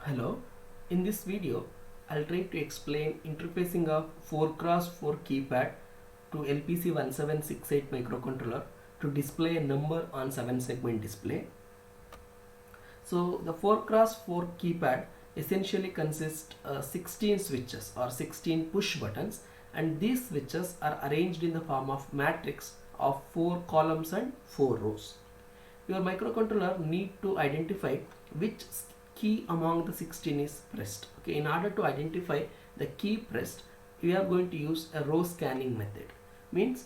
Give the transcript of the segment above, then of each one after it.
Hello, in this video I'll try to explain interfacing of 4x4 keypad to LPC1768 microcontroller to display a number on 7 segment display. So the 4x4 keypad essentially consists 16 switches or 16 push buttons, and these switches are arranged in the form of matrix of 4 columns and 4 rows. Your microcontroller need to identify which key among the 16 is pressed. Okay, in order to identify the key pressed, we are going to use a row scanning method. Means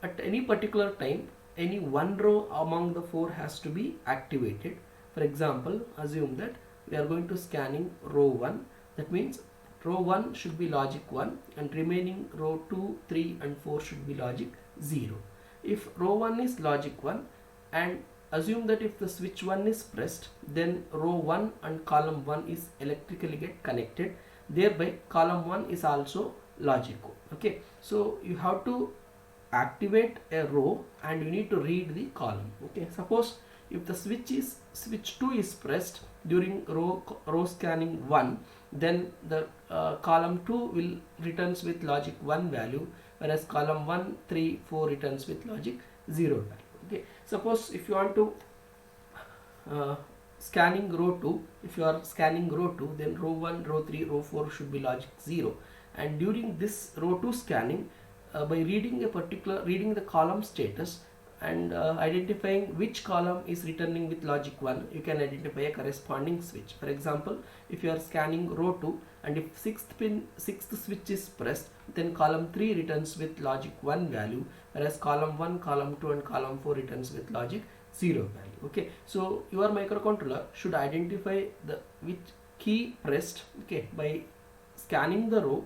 at any particular time, any one row among the 4 has to be activated. For example, assume that we are going to scanning row 1. That means row 1 should be logic 1 and remaining row 2, 3 and 4 should be logic 0. If row 1 is logic 1, and assume that if the switch 1 is pressed, then row 1 and column 1 is electrically get connected, thereby column 1 is also logical. Okay, so you have to activate a row and you need to read the column. Okay, suppose if the switch 2 is pressed during row scanning 1, then the column 2 will returns with logic 1 value, whereas column 1, 3, 4 returns with logic 0 value. Okay, suppose if you want to scanning row 2, if you are scanning row 2, then row 1, row 3, row 4 should be logic 0, and during this row 2 scanning, by reading the column status and identifying which column is returning with logic 1, you can identify a corresponding switch. For example, if you are scanning row 2 and if sixth switch is pressed, then column 3 returns with logic 1 value, whereas column 1, column 2 and column 4 returns with logic 0 value. Okay, so your microcontroller should identify the which key pressed, okay, by scanning the row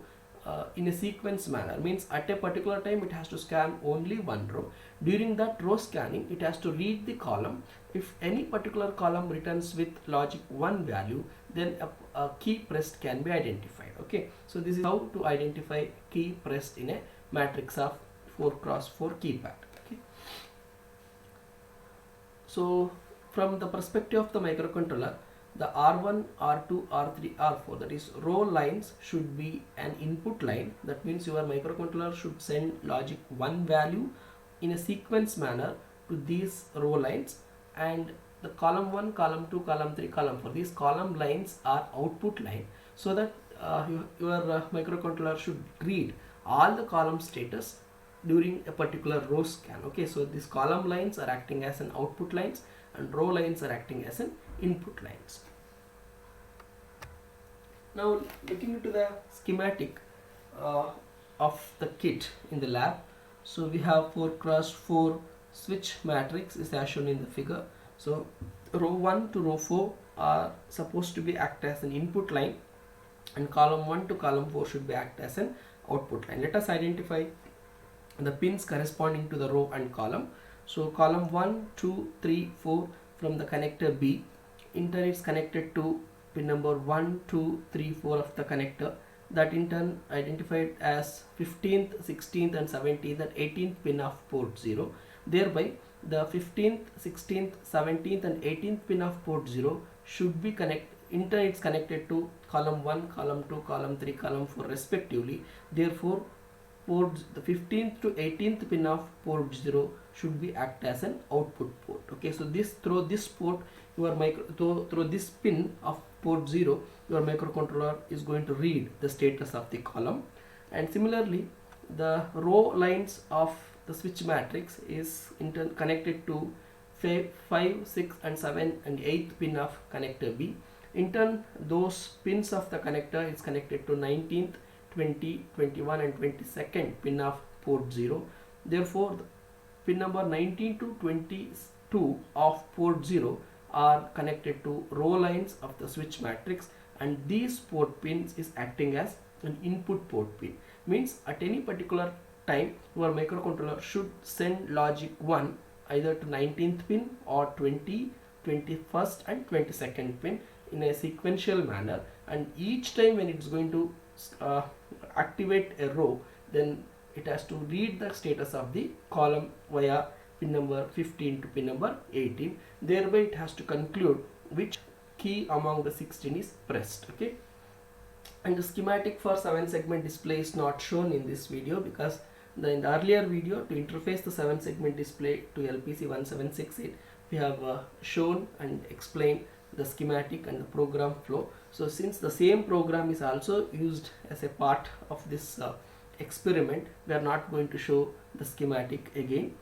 in a sequence manner. Means at a particular time it has to scan only one row. During that row scanning, it has to read the column. If any particular column returns with logic 1 value, then a key pressed can be identified. Okay, so this is how to identify key pressed in a matrix of 4x4 keypad. Okay, so from the perspective of the microcontroller, the R1, R2, R3, R4, that is row lines, should be an input line. That means your microcontroller should send logic 1 value in a sequence manner to these row lines, and the column 1, column 2, column 3, column 4, these column lines are output line, so that your microcontroller should read all the column status during a particular row scan. Okay, so these column lines are acting as an output lines and row lines are acting as an input lines. Now looking into the schematic of the kit in the lab, so we have 4x4 switch matrix is as shown in the figure. So row 1 to row 4 are supposed to be act as an input line, and column 1 to column 4 should be act as an output line. Let us identify the pins corresponding to the row and column. So column 1, 2, 3, 4 from the connector B, in turn it's connected to pin number 1, 2, 3, 4 of the connector, that in turn identified as 15th, 16th and 17th and 18th pin of port 0. Thereby the 15th, 16th, 17th and 18th pin of port 0 should be in turn it's connected to column 1, column 2, column 3, column 4 respectively. Therefore the 15th to 18th pin of port 0 should be act as an output port. Okay, so through this port, through this pin of port 0, your microcontroller is going to read the status of the column. And similarly, the row lines of the switch matrix is connected to 5, 6 and 7 and 8th pin of connector B. In turn, those pins of the connector is connected to 19th, 20, 21 and 22nd pin of port 0. Therefore, pin number 19 to 22 of port 0 are connected to row lines of the switch matrix, and these port pins is acting as an input port pin. Means at any particular time your microcontroller should send logic 1 either to 19th pin or 20, 21st and 22nd pin in a sequential manner, and each time when it's going to activate a row, then it has to read the status of the column via pin number 15 to pin number 18. Thereby it has to conclude which key among the 16 is pressed. Okay, and the schematic for 7 segment display is not shown in this video because in the earlier video, to interface the 7 segment display to LPC 1768, we have shown and explained the schematic and the program flow. So since the same program is also used as a part of this experiment, we are not going to show the schematic again.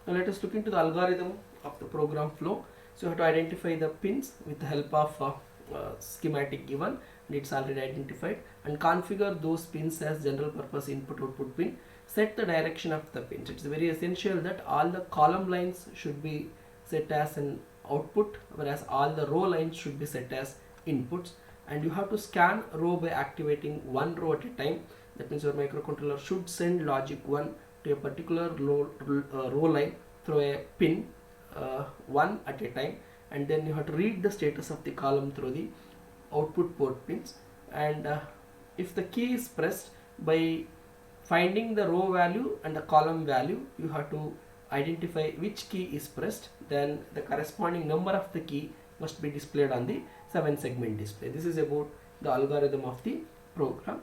Now let us look into the algorithm of the program flow. So you have to identify the pins with the help of schematic given, and it's already identified, and configure those pins as general purpose input output pin. Set the direction of the pins. It's very essential that all the column lines should be set as an output, whereas all the row lines should be set as inputs. And you have to scan row by activating one row at a time. That means your microcontroller should send logic 1 to a particular row line through a pin 1 at a time, and then you have to read the status of the column through the output port pins. And if the key is pressed, by finding the row value and the column value, you have to identify which key is pressed, then the corresponding number of the key must be displayed on the 7 segment display. This is about the algorithm of the program.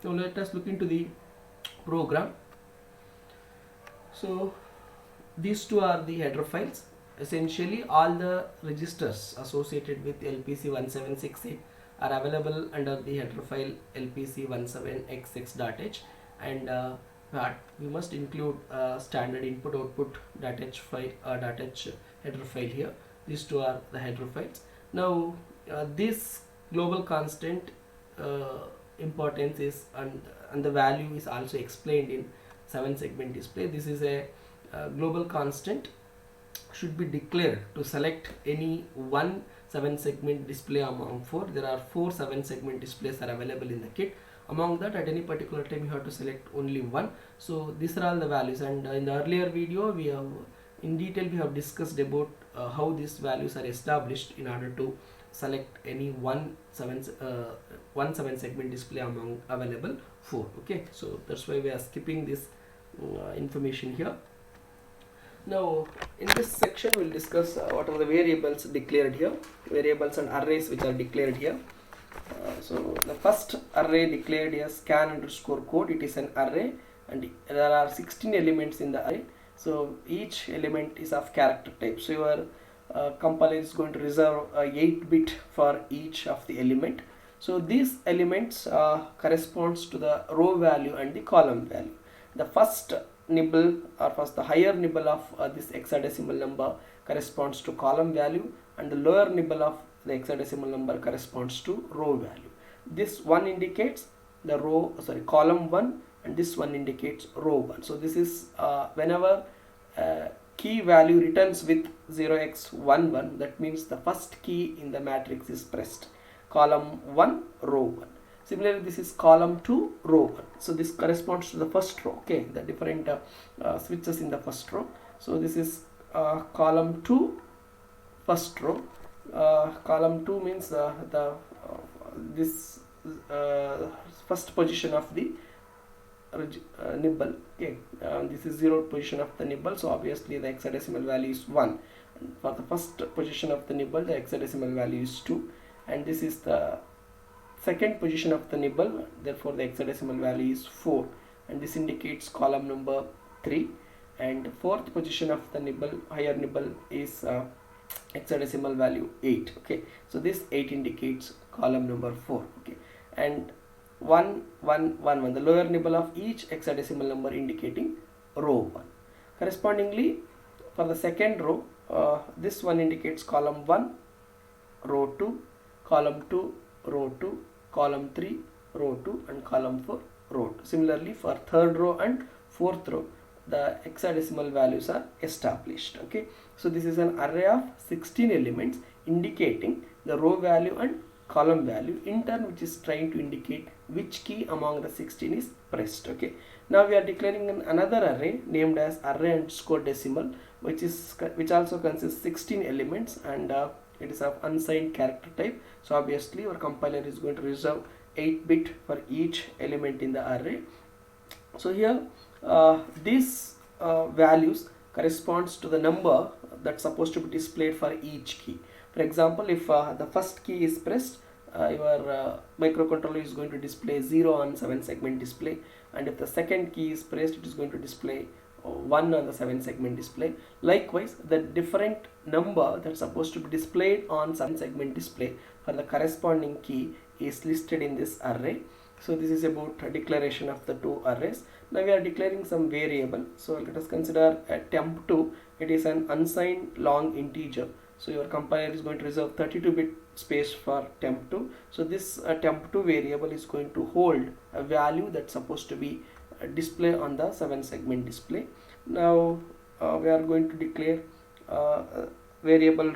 So let us look into the program. So these two are the header files. Essentially all the registers associated with LPC 1768 are available under the header file lpc17xx.h, and we must include standard input output .h file .h header file here. These two are the header files. Now this global constant importance is and the value is also explained in 7 segment display. This is a global constant should be declared to select any one 7 segment display among 4. There are 4 7 segment displays are available in the kit. Among that, at any particular time you have to select only one. So these are all the values, and in the earlier video we have in detail we have discussed about how these values are established in order to select any one 7 segment display among available 4. Okay, so that's why we are skipping this information here. Now in this section we'll discuss what are the variables declared here, variables and arrays which are declared here. So the first array declared here, scan underscore code. It is an array and there are 16 elements in the array. So each element is of character type. So your compiler is going to reserve 8-bit for each of the element. So these elements corresponds to the row value and the column value. The first nibble or first the higher nibble of this hexadecimal number corresponds to column value, and the lower nibble of the hexadecimal number corresponds to row value. This one indicates the column 1, and this one indicates row 1. So this is whenever key value returns with 0x11, that means the first key in the matrix is pressed. Column 1, row 1. Similarly, this is column 2, row 1. So this corresponds to the first row. Okay, the different switches in the first row. So this is column 2, first row. Column 2 means this first position of the nibble. Okay, this is 0th position of the nibble, so obviously the hexadecimal value is 1. And for the first position of the nibble, the hexadecimal value is 2, and this is the second position of the nibble, therefore the hexadecimal value is 4, and this indicates column number 3. And fourth position of the nibble, higher nibble, is hexadecimal value 8. Okay, so this 8 indicates column number 4. Okay, and 1 1 1 1, the lower nibble of each hexadecimal number indicating row 1. Correspondingly, for the second row, this one indicates column 1, row 2, column 2, row 2, column 3, row 2, and column 4, row 2. Similarly, for third row and fourth row, the hexadecimal values are established. Okay, so this is an array of 16 elements indicating the row value and column value in turn, which is trying to indicate which key among the 16 is pressed. Okay, now we are declaring another array named as array underscore decimal, which also consists 16 elements, and it is of unsigned character type. So obviously your compiler is going to reserve 8-bit for each element in the array. So here these values corresponds to the number that's supposed to be displayed for each key. For example, if the first key is pressed, your microcontroller is going to display 0 on 7 segment display, and if the second key is pressed, it is going to display 1 on the 7 segment display. Likewise, the different number that's supposed to be displayed on 7 segment display for the corresponding key is listed in this array. So this is about declaration of the two arrays. Now we are declaring some variable. So let us consider temp2. It is an unsigned long integer. So your compiler is going to reserve 32-bit space for temp2. So this temp2 variable is going to hold a value that's supposed to be display on the 7 segment display. Now we are going to declare variable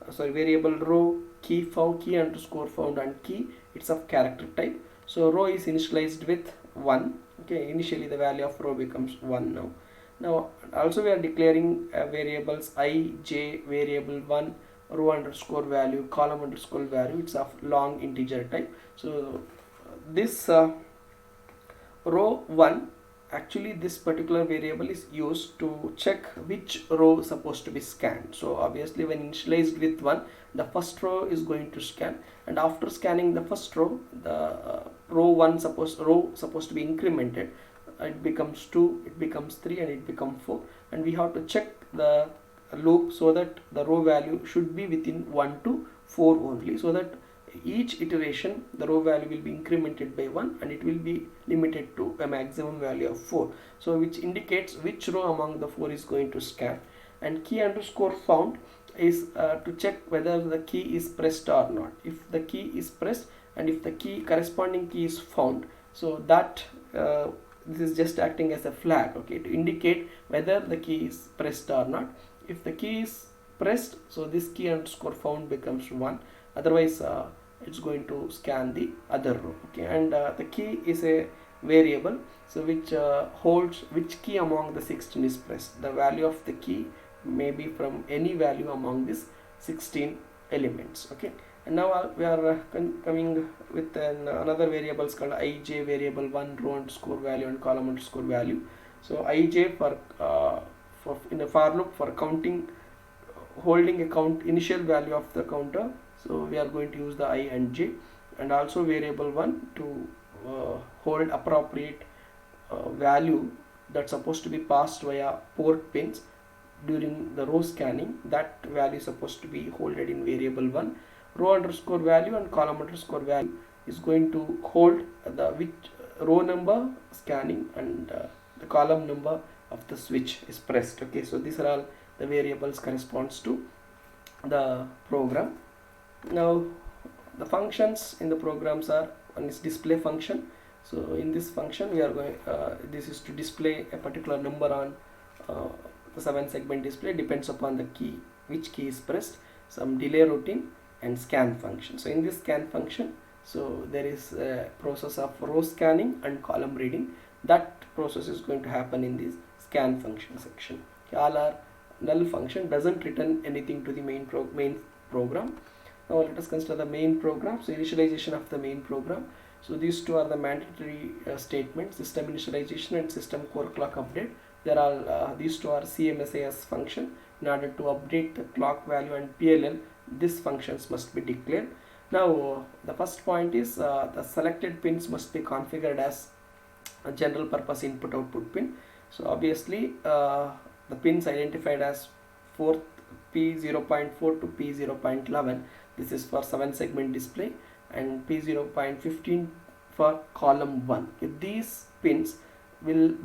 variable row key found, key underscore found, and key. It's of character type. So row is initialized with 1. Okay, initially the value of row becomes 1 now. Now also we are declaring variables I, j, variable 1, row underscore value, column underscore value. It's of long integer type. So this row 1, actually this particular variable is used to check which row is supposed to be scanned. So obviously when initialized with 1, the first row is going to scan, and after scanning the first row, the row supposed to be incremented. It becomes 2, it becomes 3, and it becomes 4, and we have to check the loop so that the row value should be within 1 to 4 only, so that each iteration the row value will be incremented by 1 and it will be limited to a maximum value of 4. So which indicates which row among the 4 is going to scan. And key underscore found is to check whether the key is pressed or not. If the key is pressed and if the corresponding key is found, so that this is just acting as a flag, okay, to indicate whether the key is pressed or not. If the key is pressed, so this key underscore found becomes 1, otherwise it's going to scan the other row. Okay, and the key is a variable, so which holds which key among the 16 is pressed. The value of the key may be from any value among these 16 elements. Okay, and now we are coming with another variables called ij, variable 1, row underscore value, and column underscore value. So ij for in a for loop for counting, holding a count initial value of the counter. So we are going to use the I and j, and also variable 1 to hold appropriate value that's supposed to be passed via port pins during the row scanning. That value is supposed to be holded in variable 1. Row underscore value and column underscore value is going to hold the which row number scanning and the column number of the switch is pressed. Okay, so these are all the variables corresponds to the program. Now the functions in the programs are, one is display function. So in this function we are going this is to display a particular number on the 7 segment display, depends upon the key, which key is pressed. Some delay routine and scan function. So in this scan function, so there is a process of row scanning and column reading. That process is going to happen in this scan function section. All our null function doesn't return anything to the main program. Now let us consider the main program. So initialization of the main program. So these two are the mandatory statements: system initialization and system core clock update. There are these two are CMSAS function. In order to update the clock value and PLL, these functions must be declared. Now the first point is the selected pins must be configured as a general purpose input output pin. So obviously the pins identified as P0.4 to P0.11, this is for 7 segment display, and P0.15 for column 1. If these pins will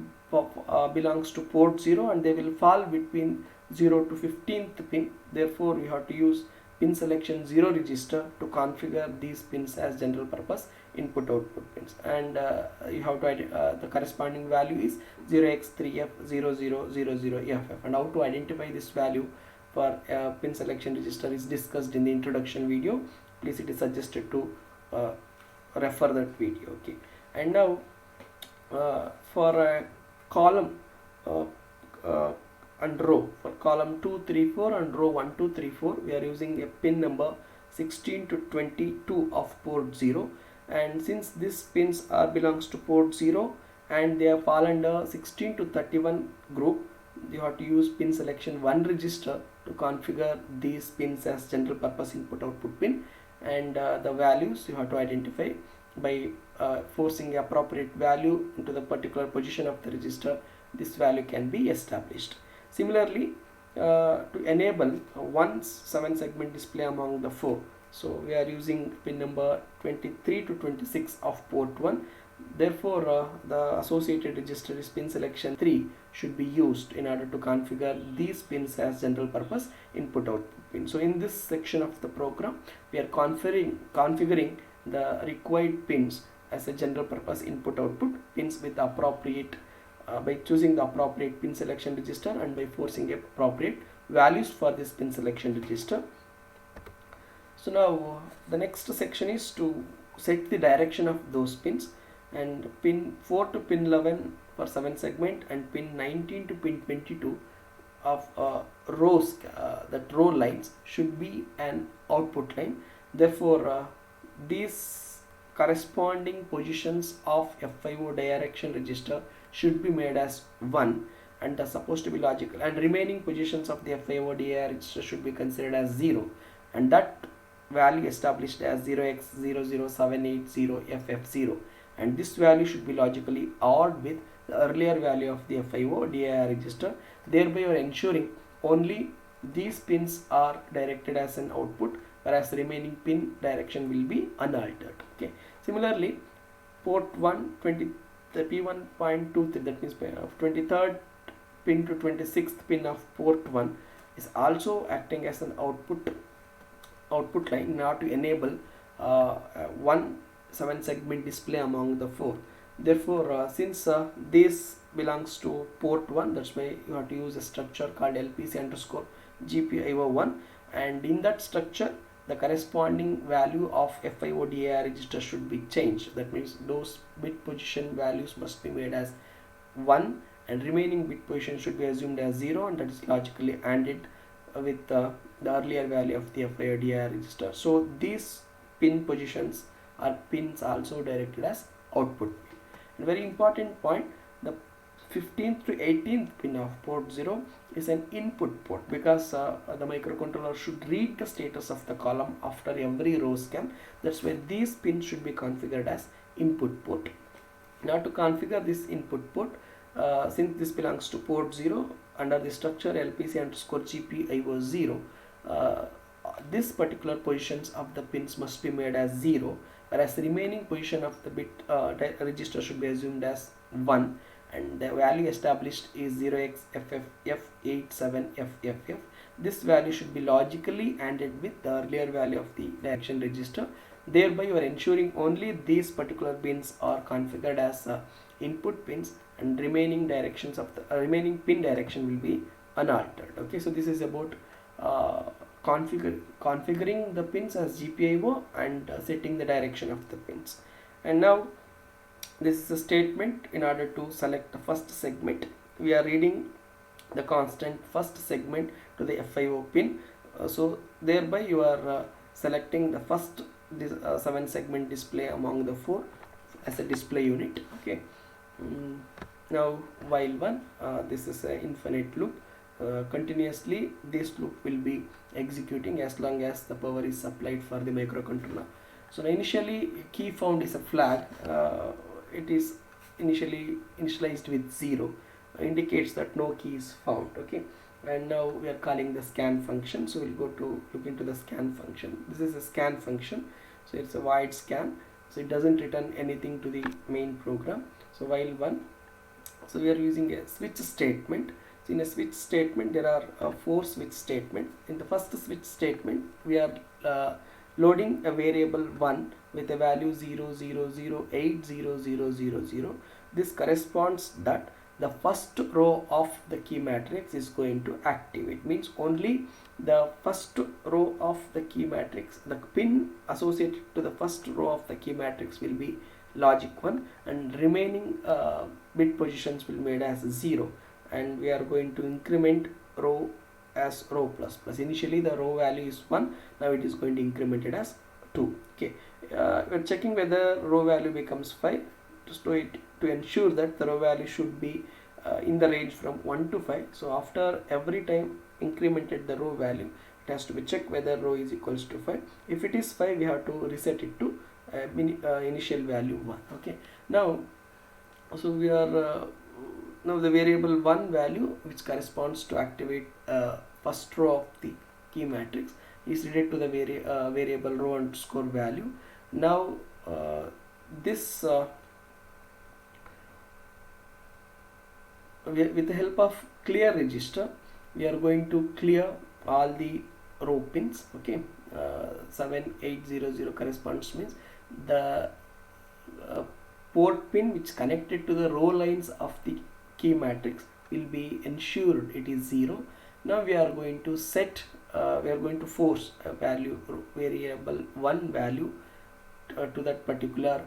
belongs to port 0 and they will fall between 0 to 15th pin, therefore we have to use pin selection 0 register to configure these pins as general purpose input output pins, and you have to the corresponding value is 0x3f0000ff. And how to identify this value for pin selection register is discussed in the introduction video. Please, it is suggested to refer that video. Okay, and now for a column and row, for column 2, 3, 4 and row 1, 2, 3, 4, we are using a pin number 16 to 22 of port 0, and since these pins are belongs to port 0 and they fall under 16 to 31 group, you have to use pin selection 1 register to configure these pins as general purpose input output pin, and the values you have to identify by forcing appropriate value into the particular position of the register. This value can be established. Similarly, to enable one 7 segment display among the 4, so we are using pin number 23 to 26 of port 1. Therefore, the associated register is pin selection 3 should be used in order to configure these pins as general purpose input output pin. So in this section of the program, we are configuring the required pins as a general purpose input output pins with appropriate by choosing the appropriate pin selection register and by forcing appropriate values for this pin selection register. So now the next section is to set the direction of those pins, and pin 4 to pin 11 for 7 segment and pin 19 to pin 22 of rows, that row lines should be an output line. Therefore, these corresponding positions of FIO direction register should be made as 1 and are supposed to be logical, and remaining positions of the FIO DAI register should be considered as 0, and that value established as 0x00780FF0, and this value should be logically ORed with the earlier value of the FIO DAI register. Thereby you are ensuring only these pins are directed as an output, whereas the remaining pin direction will be unaltered. Okay. Similarly, port 1 the P1.23, that means 23rd pin to 26th pin of port 1 is also acting as an output line in order to enable one 7 segment display among the 4. Therefore, since this belongs to port 1, that's why you have to use a structure called LPC underscore GPIO1, and in that structure the corresponding value of FIO DAI register should be changed. That means those bit position values must be made as 1 and remaining bit position should be assumed as 0, and that is logically ANDed with the earlier value of the FIO DAI register. So these pin positions are pins also directed as output. And very important point, the 15th to 18th pin of port 0 is an input port, because the microcontroller should read the status of the column after every row scan. That's why these pins should be configured as input port. Now to configure this input port, since this belongs to port 0, under the structure LPC underscore GPIO0, this particular positions of the pins must be made as 0, whereas the remaining position of the bit register should be assumed as 1, and the value established is 0xFFF87FFF. This value should be logically ANDed with the earlier value of the direction register. Thereby you are ensuring only these particular pins are configured as input pins, and remaining directions of the remaining pin direction will be unaltered. Okay, so this is about configuring the pins as GPIO and setting the direction of the pins. And now this is a statement. In order to select the first segment, we are reading the constant first segment to the FIO pin. So thereby you are selecting the first 7 segment display among the 4 as a display unit. Okay. Now while 1, this is an infinite loop. Continuously this loop will be executing as long as the power is supplied for the microcontroller. So initially key found is a flag. It is initially initialized with 0, indicates that no key is found. Okay, and now we are calling the scan function. So we'll go to look into the scan function. This is a scan function, so it's a void scan, so it doesn't return anything to the main program. So while 1, so we are using a switch statement. So in a switch statement there are 4 switch statements. In the first switch statement we are loading a variable 1 with a value 000800000. This corresponds that the first row of the key matrix is going to activate, means only the first row of the key matrix, the pin associated to the first row of the key matrix will be logic 1, and remaining bit positions will be made as 0, and we are going to increment row as row plus plus. Initially the row value is 1, now it is going to increment it as 2. Okay, we are checking whether row value becomes 5 to ensure that the row value should be in the range from 1 to 5. So after every time incremented the row value, it has to be checked whether row is equals to 5. If it is 5, we have to reset it to initial value 1. Okay, now so we are now the variable 1 value, which corresponds to activate first row of the key matrix, is related to the variable row underscore value. Now this with the help of clear register, we are going to clear all the row pins. Okay, 7800 corresponds means the port pin which connected to the row lines of the key matrix will be ensured it is 0. Now we are going to set we are going to force a value variable 1 value to that particular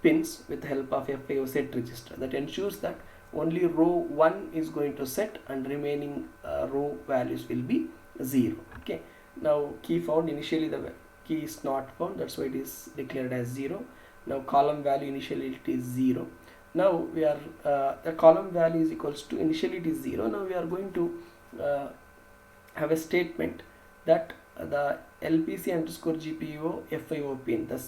pins with the help of FIO set register. That ensures that only row 1 is going to set and remaining row values will be 0. Okay, now key found, initially the key is not found, that's why it is declared as 0. Now column value, initially it is 0. Now we are the column value is equals to, initially it is 0. Now we are going to have a statement that the LPC underscore GPO FIO pin, the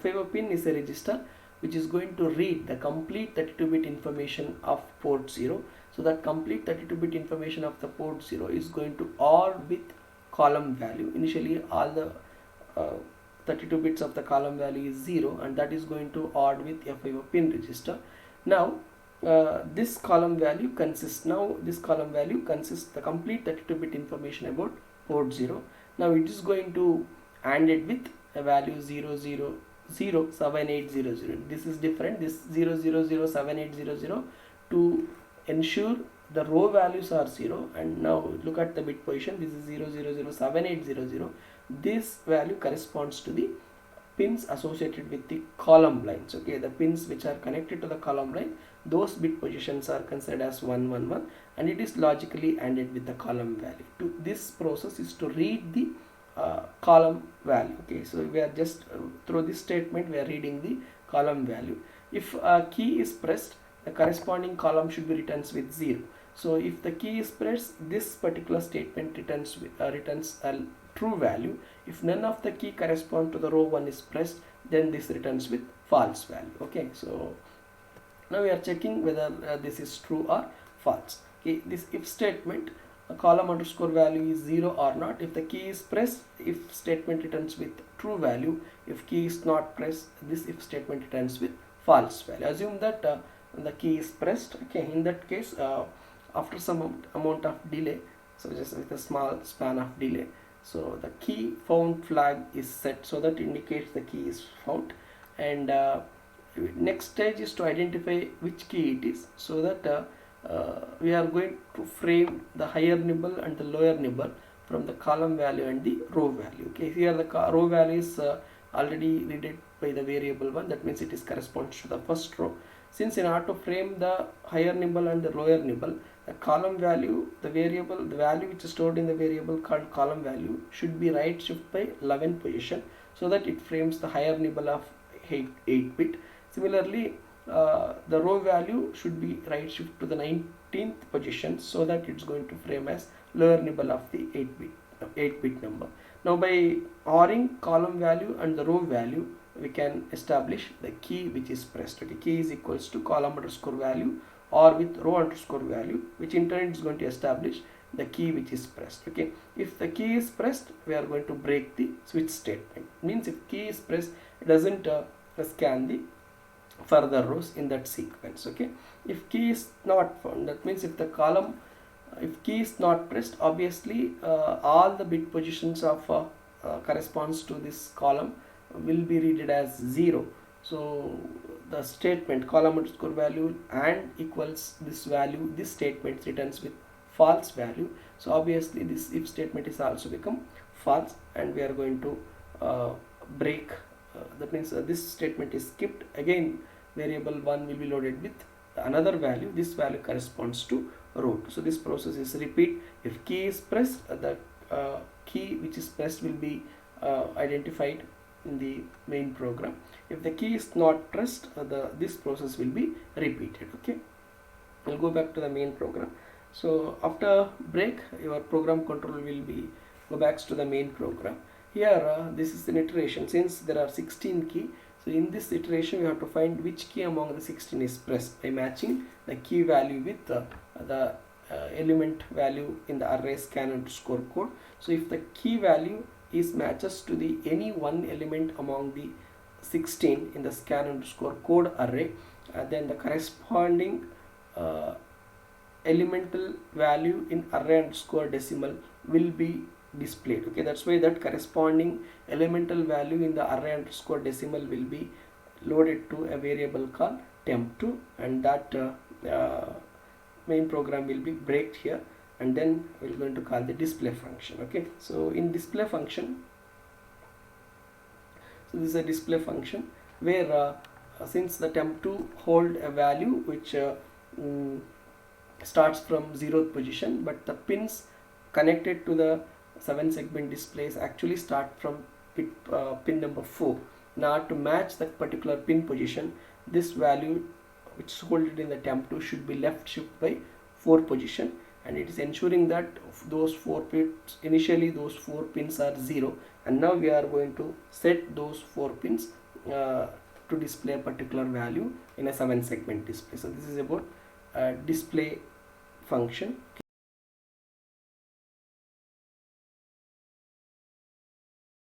FIO pin is a register which is going to read the complete 32-bit information of port 0. So that complete 32-bit information of the port 0 is going to OR with column value. Initially all the 32 bits of the column value is 0, and that is going to OR with FIO pin register. Now this column value consists the complete 32-bit information about port 0. Now it is going to AND it with a value 0007800. This is different, this 0007800 to ensure the row values are 0. And now look at the bit position, this is 0007800. This value corresponds to the pins associated with the column lines. Okay, the pins which are connected to the column line, those bit positions are considered as 111, and it is logically ANDed with the column value. This process is to read the column value. Okay, so we are just through this statement we are reading the column value. If a key is pressed, the corresponding column should be returns with 0. So if the key is pressed, this particular statement returns a true value. If none of the key correspond to the row 1 is pressed, then this returns with false value. Okay, so now we are checking whether this is true or false. Okay, this if statement, a column underscore value is 0 or not. If the key is pressed, if statement returns with true value. If key is not pressed, this if statement returns with false value. Assume that the key is pressed. Okay, in that case, after some amount of delay, so just with a small span of delay, so the key found flag is set, so that indicates the key is found. And next stage is to identify which key it is, so that we are going to frame the higher nibble and the lower nibble from the column value and the row value. Okay, here the row value is already read by the variable 1, that means it is corresponds to the first row. Since in order to frame the higher nibble and the lower nibble, the column value, the value which is stored in the variable called column value should be right shift by 11 position, so that it frames the higher nibble of 8 bit. Similarly, the row value should be right shift to the 19th position, so that it's going to frame as lower nibble of the 8 bit number. Now by ORing column value and the row value, we can establish the key which is pressed. Okay, key is equals to column underscore value or with row underscore value, which in turn is going to establish the key which is pressed. Okay, if the key is pressed, we are going to break the switch statement. Means if key is pressed, it doesn't scan the further rows in that sequence. Okay, if key is not found, that means if the column, if key is not pressed, obviously all the bit positions of corresponds to this column will be read as 0. So the statement column underscore value and equals this value, this statement returns with false value. So obviously this if statement is also become false, and we are going to break. That means this statement is skipped. Again, variable 1 will be loaded with another value. This value corresponds to row 2. So this process is repeat. If key is pressed, the key which is pressed will be identified in the main program. If the key is not pressed, this process will be repeated. Okay. We'll go back to the main program. So after break, your program control will be go back to the main program. Here this is an iteration. Since there are 16 key, so in this iteration we have to find which key among the 16 is pressed by matching the key value with the element value in the array scan underscore code. So if the key value is matches to the any one element among the 16 in the scan underscore code array, then the corresponding elemental value in array underscore decimal will be displayed. Okay, that's why that corresponding elemental value in the array underscore decimal will be loaded to a variable called temp2, and that main program will be breaked here, and then we're going to call the display function. Okay, so in display function, so this is a display function where since the temp2 hold a value which starts from 0th position, but the pins connected to the 7 segment displays actually start from pin number 4. Now to match that particular pin position, this value which is holded in the temp2 should be left shift by 4 position, and it is ensuring that those 4 pins, initially those 4 pins are 0, and now we are going to set those 4 pins to display a particular value in a 7 segment display. So this is about display function.